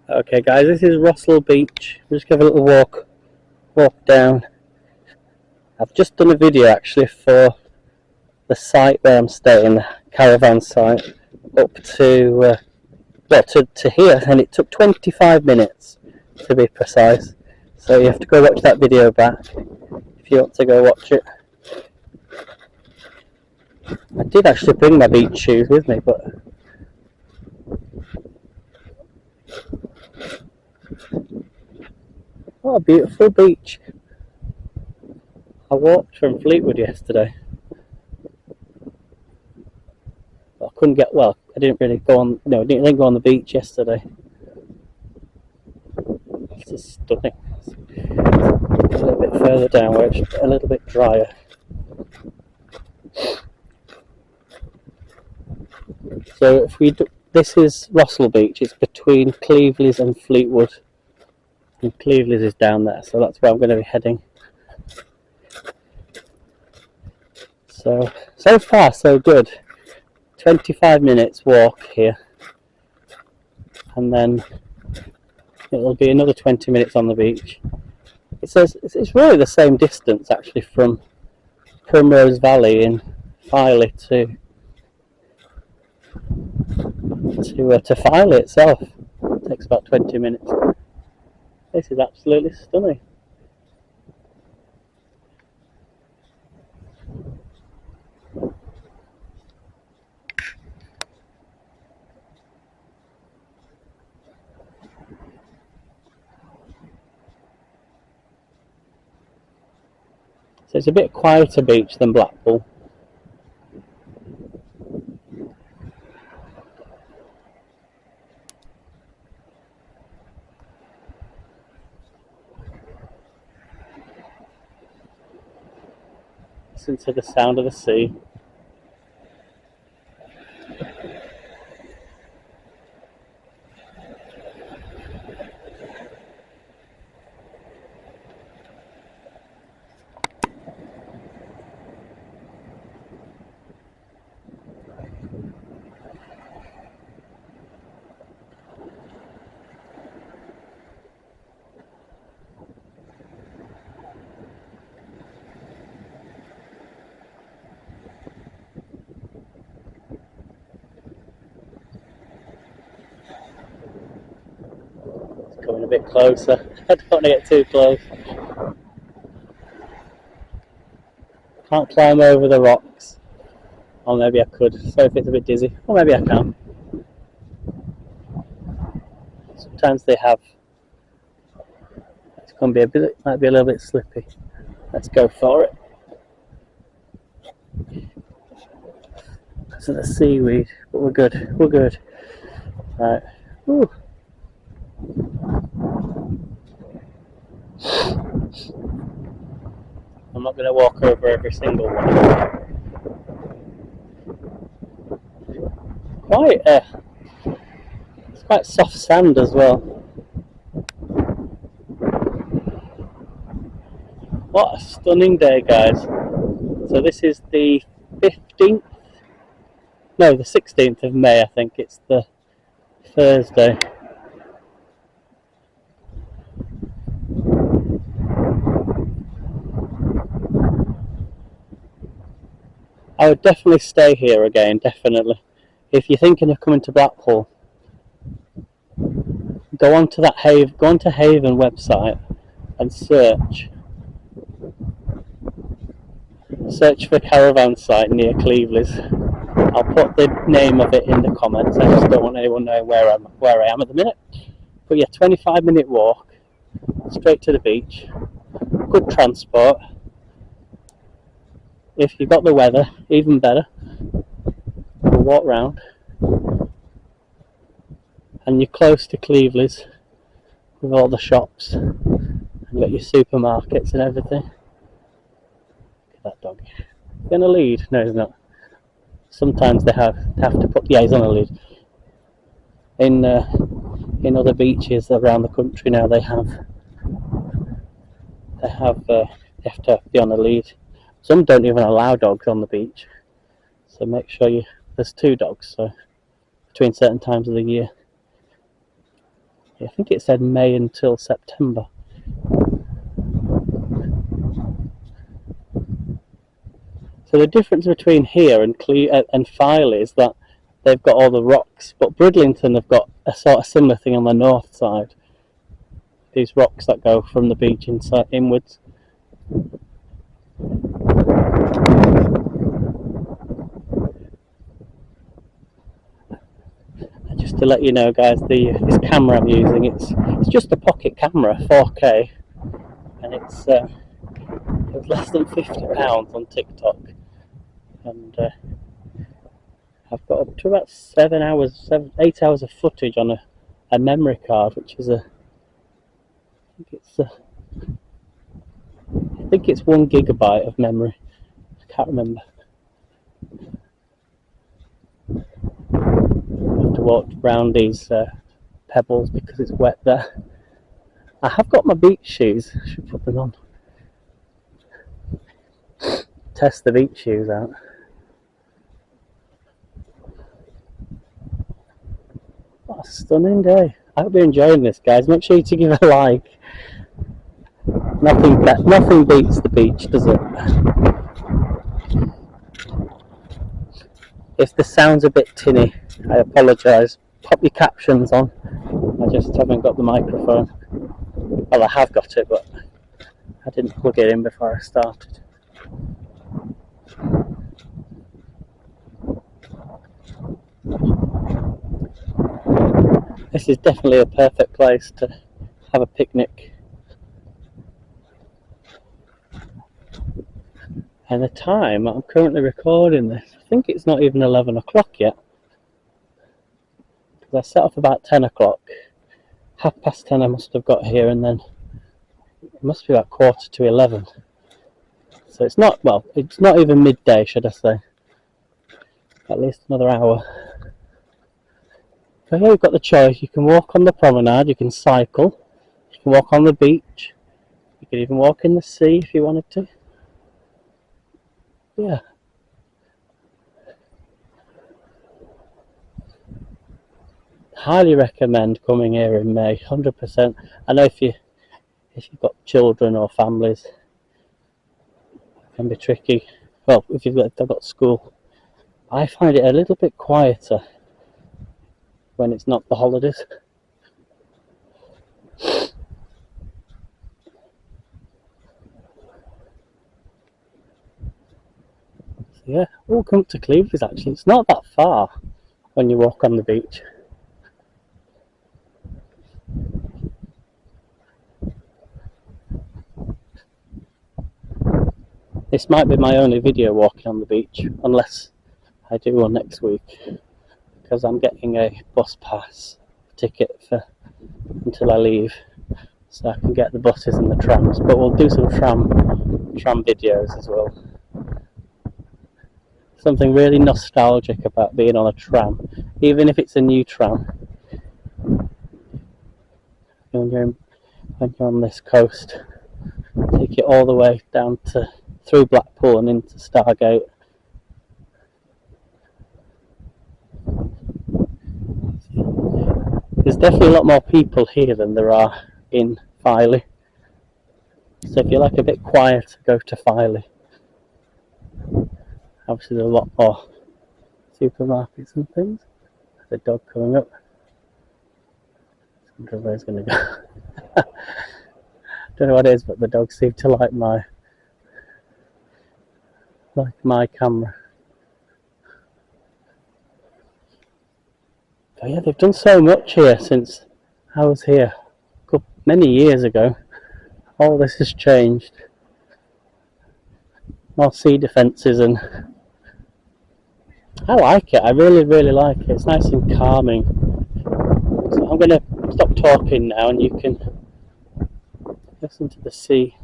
Okay guys, this is Rossall Beach. We'll just give a little walk down. I've just done a video actually for the site where I'm staying, the caravan site, up to, to here, and it took 25 minutes to be precise. So you have to go watch that video back if you want to go watch it. I did actually bring my beach shoes with me, but what a beautiful beach. I walked from Fleetwood yesterday. I couldn't get, well, I didn't really go on, no, I didn't go on the beach yesterday. It's just stunning. It's a little bit further down where it's a little bit drier. So if we do, this is Rossall Beach, it's between Cleveland's and Fleetwood, and Cleveland's is down there, so that's where I'm going to be heading. So far so good. 25 minutes walk here, and then it'll be another 20 minutes on the beach. It says it's really the same distance actually from Primrose Valley in Filey to Filey itself. It takes about 20 minutes. This is absolutely stunning. So it's a bit quieter beach than Blackpool. Listen to the sound of the sea. Coming a bit closer. I don't want to get too close. Can't climb over the rocks. Or maybe I could. So if it's a bit dizzy. Or maybe I can. Sometimes they have. It's going to be a bit. Might be a little bit slippy. Let's go for it. Isn't a seaweed, but we're good. We're good. Right. Ooh. I'm not going to walk over every single one. It's quite soft sand as well. What a stunning day, guys. So this is the 15th, no, the 16th of May, I think. It's the Thursday. I would definitely stay here again, definitely. If you're thinking of coming to Blackpool, go on to Haven website and search for caravan site near Cleveland's. I'll put the name of it in the comments. I just don't want anyone knowing where I am at the minute. But yeah, 25-minute walk straight to the beach. Good transport. If you've got the weather, even better. We'll walk round. And you're close to Cleveland's with all the shops. And you've got your supermarkets and everything. Look at that dog. He's going to lead? No, he's not. Sometimes they have to put. Yeah, he's on a lead. In other beaches around the country now, they have you have to be on a lead. Some don't even allow dogs on the beach, so make sure there's 2 dogs. So between certain times of the year, I think it said May until September. So the difference between here and Filey is that they've got all the rocks, but Bridlington have got a sort of similar thing on the north side. These rocks that go from the beach inside inwards. And just to let you know, guys, this camera I'm using, it's just a pocket camera, 4K, and it was less than £50 on TikTok, and I've got up to about 8 hours of footage on a memory card, which is I think it's 1 gigabyte of memory. I can't remember. I have to walk around these pebbles because it's wet there. I have got my beach shoes. I should put them on. Test the beach shoes out. What a stunning day. I hope you're enjoying this, guys. Make sure to give it a like. Nothing beats the beach, does it? If the sound's a bit tinny, I apologise. Pop your captions on. I just haven't got the microphone. Well, I have got it, but I didn't plug it in before I started. This is definitely a perfect place to have a picnic. And the time I'm currently recording this, I think it's not even 11 o'clock yet. Because I set off about 10 o'clock. 10:30 I must have got here, and then it must be about 11:15. So it's not even midday, should I say. At least another hour. So here you've got the choice. You can walk on the promenade, you can cycle, you can walk on the beach, you can even walk in the sea if you wanted to. Yeah. Highly recommend coming here in May, 100%. I know if you've got children or families, it can be tricky. Well, if they've got school. I find it a little bit quieter when it's not the holidays. So yeah, welcome to Cleveland. Actually, it's not that far when you walk on the beach. This might be my only video walking on the beach, unless I do one next week, because I'm getting a bus pass ticket until I leave, so I can get the buses and the trams. But we'll do some tram videos as well. Something really nostalgic about being on a tram, even if it's a new tram. When you're on this coast, take it all the way down through Blackpool and into Stargate. There's definitely a lot more people here than there are in Filey. So if you like a bit quieter, go to Filey. Obviously there's a lot more supermarkets and things. There's a dog coming up. I wonder where he's going to go. Don't know what it is, but the dog seemed to like my camera. But yeah, they've done so much here since I was here many years ago. All this has changed. More sea defences, and I like it. I really, really like it. It's nice and calming. So I'm going to stop talking now, and you can listen to the sea.